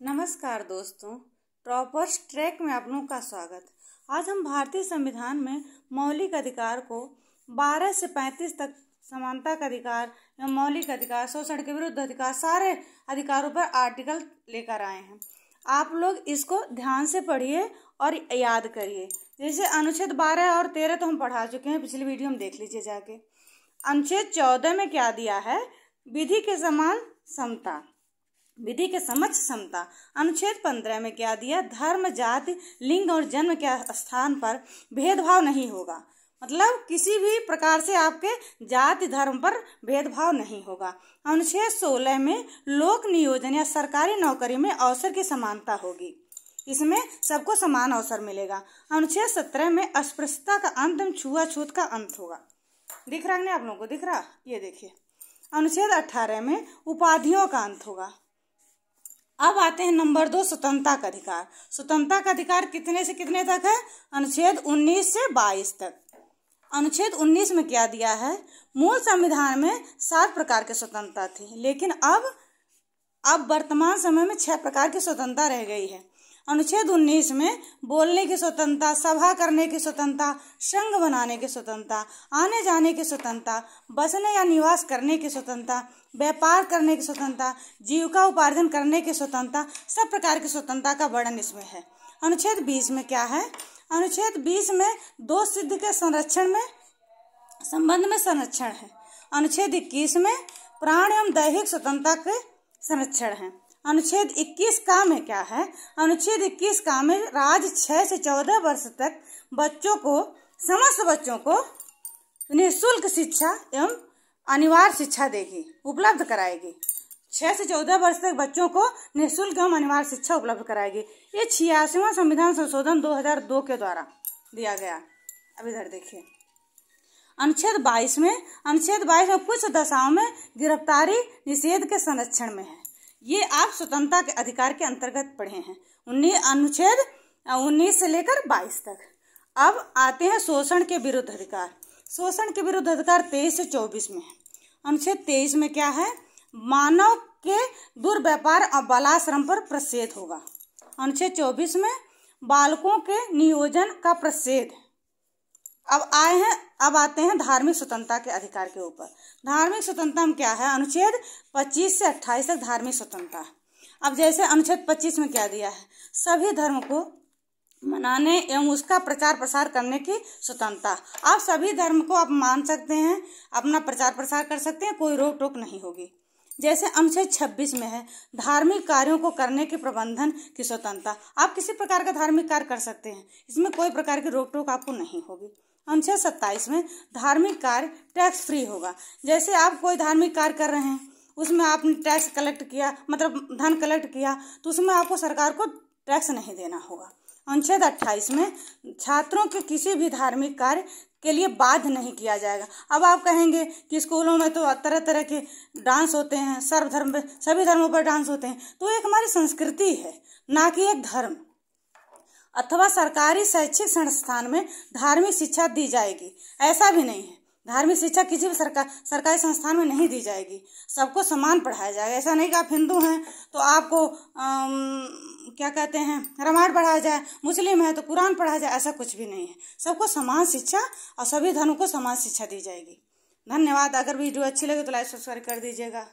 नमस्कार दोस्तों, toppers track में आप लोगों का स्वागत। आज हम भारतीय संविधान में मौलिक अधिकार को 12 से 35 तक समानता का अधिकार या मौलिक अधिकार, शोषण के विरुद्ध अधिकार, सारे अधिकारों पर आर्टिकल लेकर आए हैं। आप लोग इसको ध्यान से पढ़िए और याद करिए। जैसे अनुच्छेद 12 और 13 तो हम पढ़ा चुके हैं, पिछली वीडियो में देख लीजिए जाके। अनुच्छेद 14 में क्या दिया है? विधि के समान समता, विधि के समक्ष समता। अनुच्छेद 15 में क्या दिया? धर्म, जाति, लिंग और जन्म के स्थान पर भेदभाव नहीं होगा। मतलब किसी भी प्रकार से आपके जाति धर्म पर भेदभाव नहीं होगा। अनुच्छेद 16 में लोक नियोजन या सरकारी नौकरी में अवसर की समानता होगी, इसमें सबको समान अवसर मिलेगा। अनुच्छेद 17 में अस्पृश्यता का अंत एवं छुआछूत का अंत होगा। दिख रहा है ना आप लोगों को? दिख रहा? ये देखिए। अनुच्छेद 18 में उपाधियों का अंत होगा। अब आते हैं नंबर 2, स्वतंत्रता का अधिकार। स्वतंत्रता का अधिकार कितने से कितने तक है? अनुच्छेद 19 से 22 तक। अनुच्छेद 19 में क्या दिया है? मूल संविधान में 7 प्रकार की स्वतंत्रता थी, लेकिन अब वर्तमान समय में 6 प्रकार की स्वतंत्रता रह गई है। अनुच्छेद 19 में बोलने की स्वतंत्रता, सभा करने की स्वतंत्रता, संघ बनाने की स्वतंत्रता, आने जाने की स्वतंत्रता, बसने या निवास करने की स्वतंत्रता, व्यापार करने की स्वतंत्रता, जीविका उपार्जन करने की स्वतंत्रता, सब प्रकार की स्वतंत्रता का वर्णन इसमें है। अनुच्छेद 20 में क्या है? अनुच्छेद 20 में दोष सिद्ध के संरक्षण में संबंध में संरक्षण है। अनुच्छेद 21 में प्राण एवं दैहिक स्वतंत्रता के संरक्षण है। अनुच्छेद 21 का में क्या है? अनुच्छेद 21 का में राज्य 6 से 14 वर्ष तक समस्त बच्चों को निःशुल्क शिक्षा एवं अनिवार्य शिक्षा देगी, उपलब्ध कराएगी। 6 से 14 वर्ष तक बच्चों को निःशुल्क एवं अनिवार्य शिक्षा उपलब्ध कराएगी। ये 86वां संविधान संशोधन 2002 के द्वारा दिया गया। अब इधर देखिए। अनुच्छेद 22 में कुछ दशाओं में गिरफ्तारी निषेध के संरक्षण में है। ये आप स्वतंत्रता के अधिकार के अंतर्गत पढ़े हैं। अनुच्छेद 19 से लेकर 22 तक। अब आते हैं शोषण के विरुद्ध अधिकार। शोषण के विरुद्ध अधिकार 23 से 24 में है। अनुच्छेद 23 में क्या है? मानव के दुर्व्यापार और बालाश्रम पर प्रतिषेध होगा। अनुच्छेद 24 में बालकों के नियोजन का प्रतिषेध। अब आते हैं धार्मिक स्वतंत्रता के अधिकार के ऊपर। धार्मिक स्वतंत्रता में क्या है? अनुच्छेद 25 से 28 तक धार्मिक स्वतंत्रता। अब जैसे अनुच्छेद 25 में क्या दिया है? सभी धर्म को मनाने एवं उसका प्रचार प्रसार करने की स्वतंत्रता। आप सभी धर्म को आप मान सकते हैं, अपना प्रचार प्रसार कर सकते हैं, कोई रोक टोक नहीं होगी। जैसे अनुच्छेद 26 में है धार्मिक कार्यों को करने के प्रबंधन की स्वतंत्रता। आप किसी प्रकार का धार्मिक कार्य कर सकते हैं, इसमें कोई प्रकार की रोक टोक आपको नहीं होगी। अनुच्छेद 27 में धार्मिक कार्य टैक्स फ्री होगा। जैसे आप कोई धार्मिक कार्य कर रहे हैं, उसमें आपने टैक्स कलेक्ट किया, मतलब धन कलेक्ट किया, तो उसमें आपको सरकार को टैक्स नहीं देना होगा। अनुच्छेद 28 में छात्रों के किसी भी धार्मिक कार्य के लिए बाध्य नहीं किया जाएगा। अब आप कहेंगे कि स्कूलों में तो तरह तरह के डांस होते हैं, सभी धर्मों पर डांस होते हैं, तो एक हमारी संस्कृति है, ना कि एक धर्म। अथवा सरकारी शैक्षिक संस्थान में धार्मिक शिक्षा दी जाएगी, ऐसा भी नहीं है। धार्मिक शिक्षा किसी भी सरकारी संस्थान में नहीं दी जाएगी, सबको समान पढ़ाया जाएगा। ऐसा नहीं कि आप हिंदू हैं तो आपको क्या कहते हैं रामायण पढ़ाया जाए, मुस्लिम है तो कुरान पढ़ाया जाए, ऐसा कुछ भी नहीं है। सबको समान शिक्षा और सभी धर्मों को समान शिक्षा दी जाएगी। धन्यवाद। अगर वीडियो अच्छी लगे तो लाइक सब्सक्राइब कर दीजिएगा।